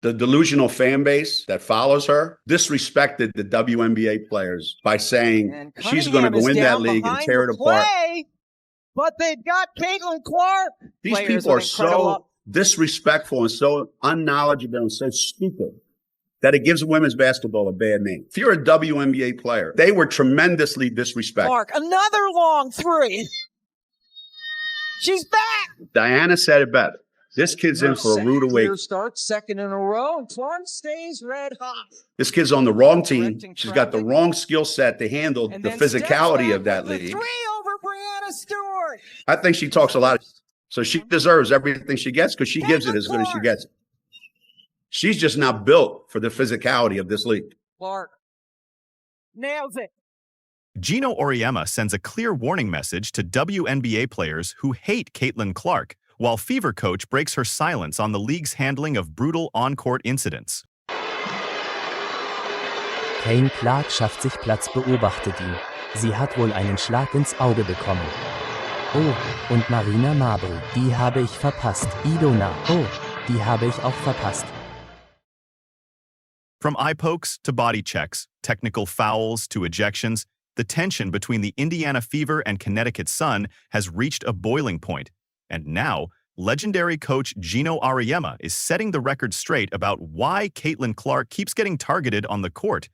The delusional fan base that follows her disrespected the WNBA players by saying she's going to go in that league and tear it apart. But they've got Caitlin Clark. These people are so disrespectful and so unknowledgeable and so stupid that it gives women's basketball a bad name. If you're a WNBA player, they were tremendously disrespected. Clark, another long three. She's back. Diana said it better. This kid's in for a rude awakening. Start second in a row, and Clark stays red hot. This kid's on the wrong team. She's got the wrong skill set to handle the physicality of that league. Three over Brianna Stewart. I think she talks a lot, so she deserves everything she gets because she gives it as good as she gets it. She's just not built for the physicality of this league. Clark nails it. Geno Auriemma sends a clear warning message to WNBA players who hate Caitlin Clark, while Fever coach breaks her silence on the league's handling of brutal on-court incidents. Caitlin Clark schafft sich Platz, beobachtet ihn. Sie hat wohl einen Schlag ins Auge bekommen. Oh, und Marina Mabrey, die habe ich verpasst. Idona, oh, die habe ich auch verpasst. From eye pokes to body checks, technical fouls to ejections, the tension between the Indiana Fever and Connecticut Sun has reached a boiling point. And now, legendary coach Geno Auriemma is setting the record straight about why Caitlin Clark keeps getting targeted on the court.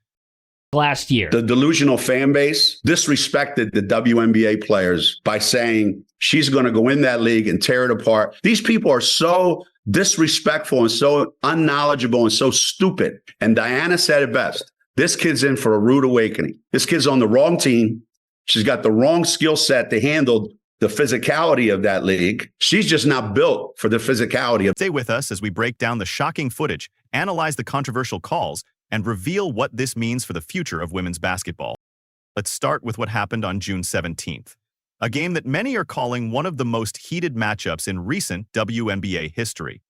Last year, the delusional fan base disrespected the WNBA players by saying she's going to go in that league and tear it apart. These people are so disrespectful and so unknowledgeable and so stupid. And Diana said it best. This kid's in for a rude awakening. This kid's on the wrong team. She's got the wrong skill set to handle the physicality of that league. She's just not built for the physicality of. Stay with us as we break down the shocking footage, analyze the controversial calls, and reveal what this means for the future of women's basketball. Let's start with what happened on June 17th, a game that many are calling one of the most heated matchups in recent WNBA history.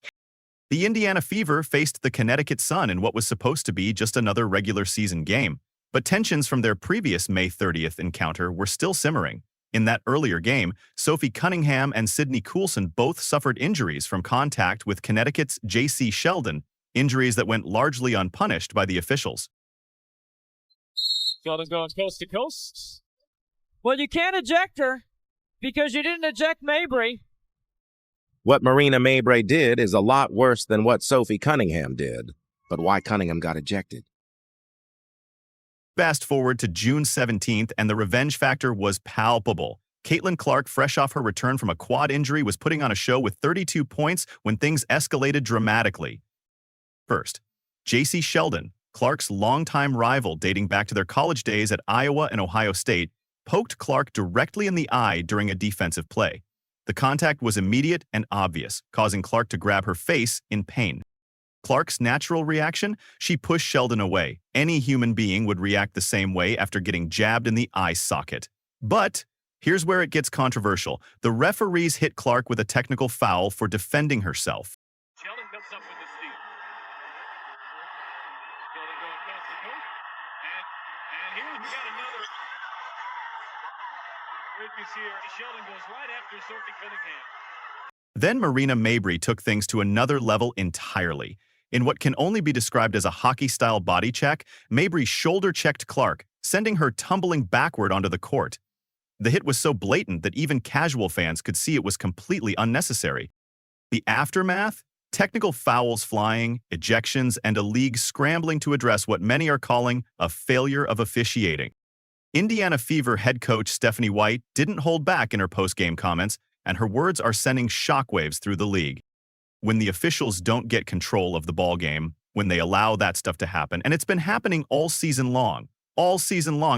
The Indiana Fever faced the Connecticut Sun in what was supposed to be just another regular season game, but tensions from their previous May 30th encounter were still simmering. In that earlier game, Sophie Cunningham and Sydney Coulson both suffered injuries from contact with Connecticut's JC Sheldon, injuries that went largely unpunished by the officials. Sheldon going coast to coast. Well, you can't eject her because you didn't eject Mabrey. What Marina Mabrey did is a lot worse than what Sophie Cunningham did. But why Cunningham got ejected? Fast forward to June 17th, and the revenge factor was palpable. Caitlin Clark, fresh off her return from a quad injury, was putting on a show with 32 points when things escalated dramatically. First, JC Sheldon, Clark's longtime rival dating back to their college days at Iowa and Ohio State, poked Clark directly in the eye during a defensive play. The contact was immediate and obvious, causing Clark to grab her face in pain. Clark's natural reaction? She pushed Sheldon away. Any human being would react the same way after getting jabbed in the eye socket. But here's where it gets controversial. The referees hit Clark with a technical foul for defending herself. Sheldon comes up with the steal. Sheldon going coast to coast. And here we got another. Where you see her? Sheldon goes right after Sophie Cunningham. Then Marina Mabrey took things to another level entirely. In what can only be described as a hockey-style body check, Mabrey shoulder-checked Clark, sending her tumbling backward onto the court. The hit was so blatant that even casual fans could see it was completely unnecessary. The aftermath? Technical fouls flying, ejections, and a league scrambling to address what many are calling a failure of officiating. Indiana Fever head coach Stephanie White didn't hold back in her post-game comments, and her words are sending shockwaves through the league. When the officials don't get control of the ball game, when they allow that stuff to happen, and it's been happening all season long,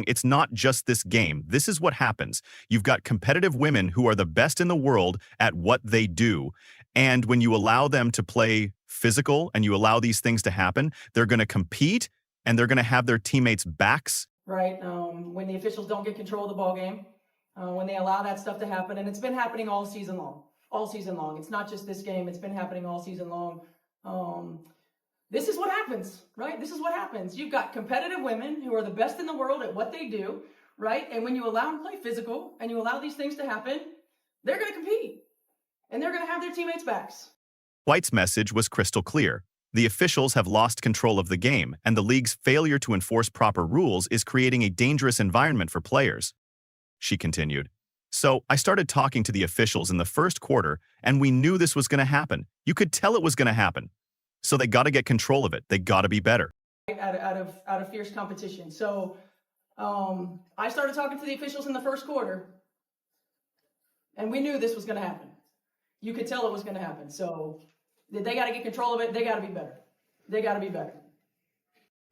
it's not just this game. This is what happens. You've got competitive women who are the best in the world at what they do, and when you allow them to play physical and you allow these things to happen, they're going to compete and they're going to have their teammates' backs. Right, when the officials don't get control of the ball game, when they allow that stuff to happen, and it's been happening all season long. It's not just this game, it's been happening all season long. This is what happens, right? This is what happens. You've got competitive women who are the best in the world at what they do, right? And when you allow them to play physical and you allow these things to happen, they're going to compete and they're going to have their teammates' backs. White's message was crystal clear. The officials have lost control of the game, and the league's failure to enforce proper rules is creating a dangerous environment for players. She continued. So I started talking to the officials in the first quarter, and we knew this was going to happen. You could tell it was going to happen. So they got to get control of it. They got to be better. Out of fierce competition. So I started talking to the officials in the first quarter, and we knew this was going to happen. You could tell it was going to happen. So they got to get control of it. They got to be better. They got to be better.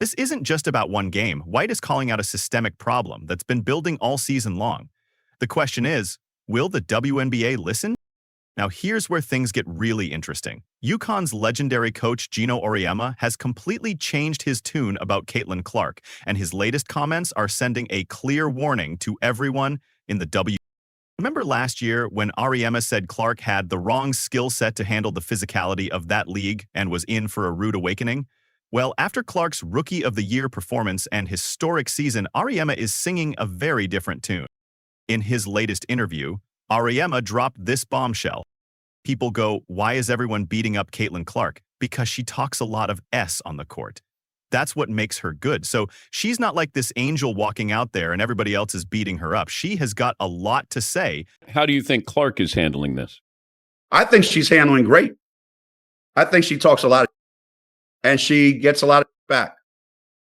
This isn't just about one game. White is calling out a systemic problem that's been building all season long. The question is, will the WNBA listen? Now here's where things get really interesting. UConn's legendary coach Geno Auriemma has completely changed his tune about Caitlin Clark, and his latest comments are sending a clear warning to everyone in the WNBA. Remember last year when Auriemma said Clark had the wrong skill set to handle the physicality of that league and was in for a rude awakening? Well, after Clark's Rookie of the Year performance and historic season, Auriemma is singing a very different tune. In his latest interview, Auriemma dropped this bombshell. People go, why is everyone beating up Caitlin Clark? Because she talks a lot of S on the court. That's what makes her good. So she's not like this angel walking out there and everybody else is beating her up. She has got a lot to say. How do you think Clark is handling this? I think she's handling great. I think she talks a lot and she gets a lot back.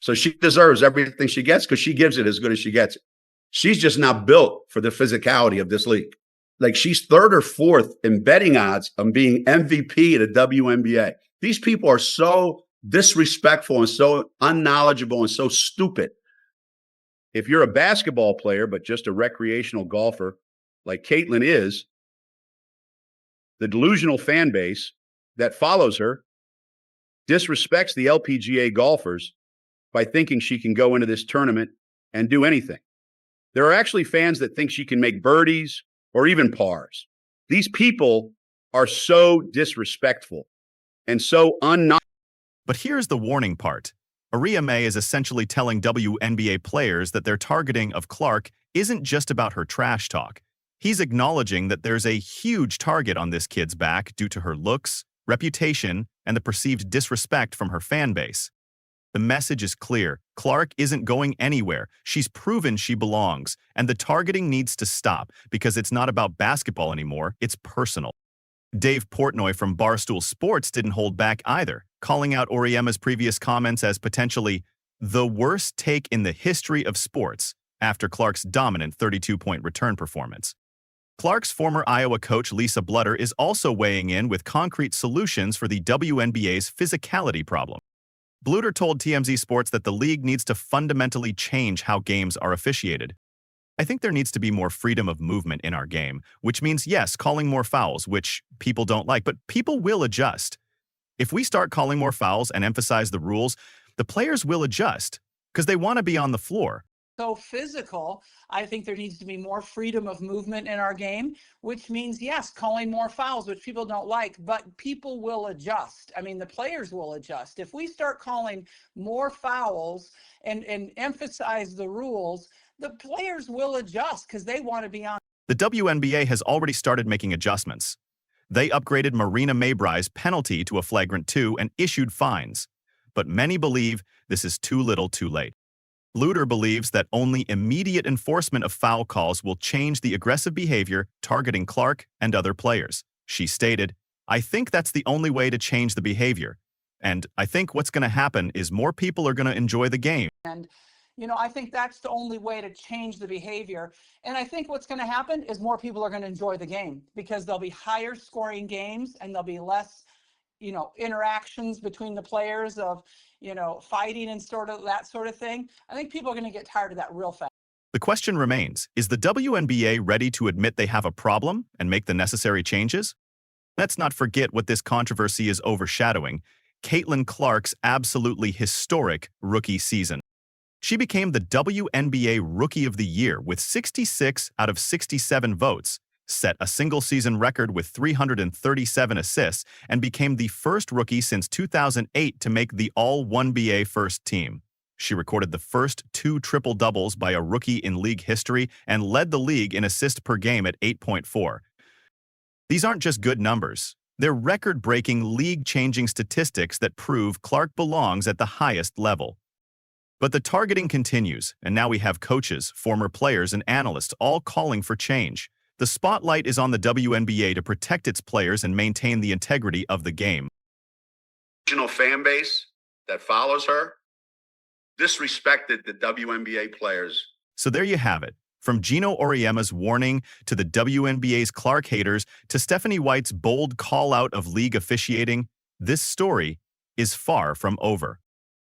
So she deserves everything she gets because she gives it as good as she gets it. She's just not built for the physicality of this league. Like she's third or fourth in betting odds on being MVP at the WNBA. These people are so disrespectful and so unknowledgeable and so stupid. If you're a basketball player, but just a recreational golfer like Caitlin is, the delusional fan base that follows her disrespects the LPGA golfers by thinking she can go into this tournament and do anything. There are actually fans that think she can make birdies or even pars. These people are so disrespectful and so unknowledgeable. But here's the warning part. Auriemma is essentially telling WNBA players that their targeting of Clark isn't just about her trash talk. He's acknowledging that there's a huge target on this kid's back due to her looks, reputation, and the perceived disrespect from her fan base. The message is clear. Clark isn't going anywhere. She's proven she belongs, and the targeting needs to stop because it's not about basketball anymore, it's personal. Dave Portnoy from Barstool Sports didn't hold back either, calling out Auriemma's previous comments as potentially the worst take in the history of sports after Clark's dominant 32-point return performance. Clark's former Iowa coach Lisa Blutter is also weighing in with concrete solutions for the WNBA's physicality problem. Blutter told TMZ Sports that the league needs to fundamentally change how games are officiated. I think there needs to be more freedom of movement in our game, which means, yes, calling more fouls, which people don't like, but people will adjust. If we start calling more fouls and emphasize the rules, the players will adjust because they want to be on the floor. So physical, I think there needs to be more freedom of movement in our game, which means, yes, calling more fouls, which people don't like, but people will adjust. I mean, the players will adjust. If we start calling more fouls and emphasize the rules, the players will adjust because they want to be on. The WNBA has already started making adjustments. They upgraded Marina Mabrey's penalty to a flagrant 2 and issued fines. But many believe this is too little too late. Blutter believes that only immediate enforcement of foul calls will change the aggressive behavior targeting Clark and other players. She stated, I think that's the only way to change the behavior. And I think what's going to happen is more people are going to enjoy the game. And, I think that's the only way to change the behavior. And I think what's going to happen is more people are going to enjoy the game because there'll be higher scoring games and there'll be less, interactions between the players of, fighting and that sort of thing. I think people are going to get tired of that real fast. The question remains, is the WNBA ready to admit they have a problem and make the necessary changes? Let's not forget what this controversy is overshadowing, Caitlin Clark's absolutely historic rookie season. She became the WNBA Rookie of the Year with 66 out of 67 votes, set a single-season record with 337 assists, and became the first rookie since 2008 to make the All-1BA first team. She recorded the first 2 triple-doubles by a rookie in league history and led the league in assists per game at 8.4. These aren't just good numbers. They're record-breaking, league-changing statistics that prove Clark belongs at the highest level. But the targeting continues, and now we have coaches, former players, and analysts all calling for change. The spotlight is on the WNBA to protect its players and maintain the integrity of the game. Regional fan base that follows her disrespected the WNBA players. So there you have it. From Geno Auriemma's warning to the WNBA's Clark haters to Stephanie White's bold call-out of league officiating, this story is far from over.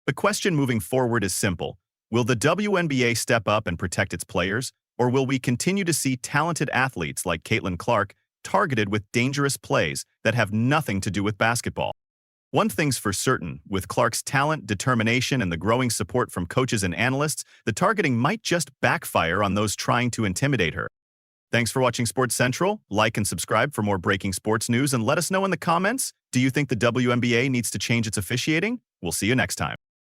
The question moving forward is simple. Will the WNBA step up and protect its players, or will we continue to see talented athletes like Caitlin Clark targeted with dangerous plays that have nothing to do with basketball? One thing's for certain, with Clark's talent, determination, and the growing support from coaches and analysts, the targeting might just backfire on those trying to intimidate her. Thanks for watching Sports Central. Like and subscribe for more breaking sports news, and let us know in the comments, do you think the WNBA needs to change its officiating? We'll see you next time.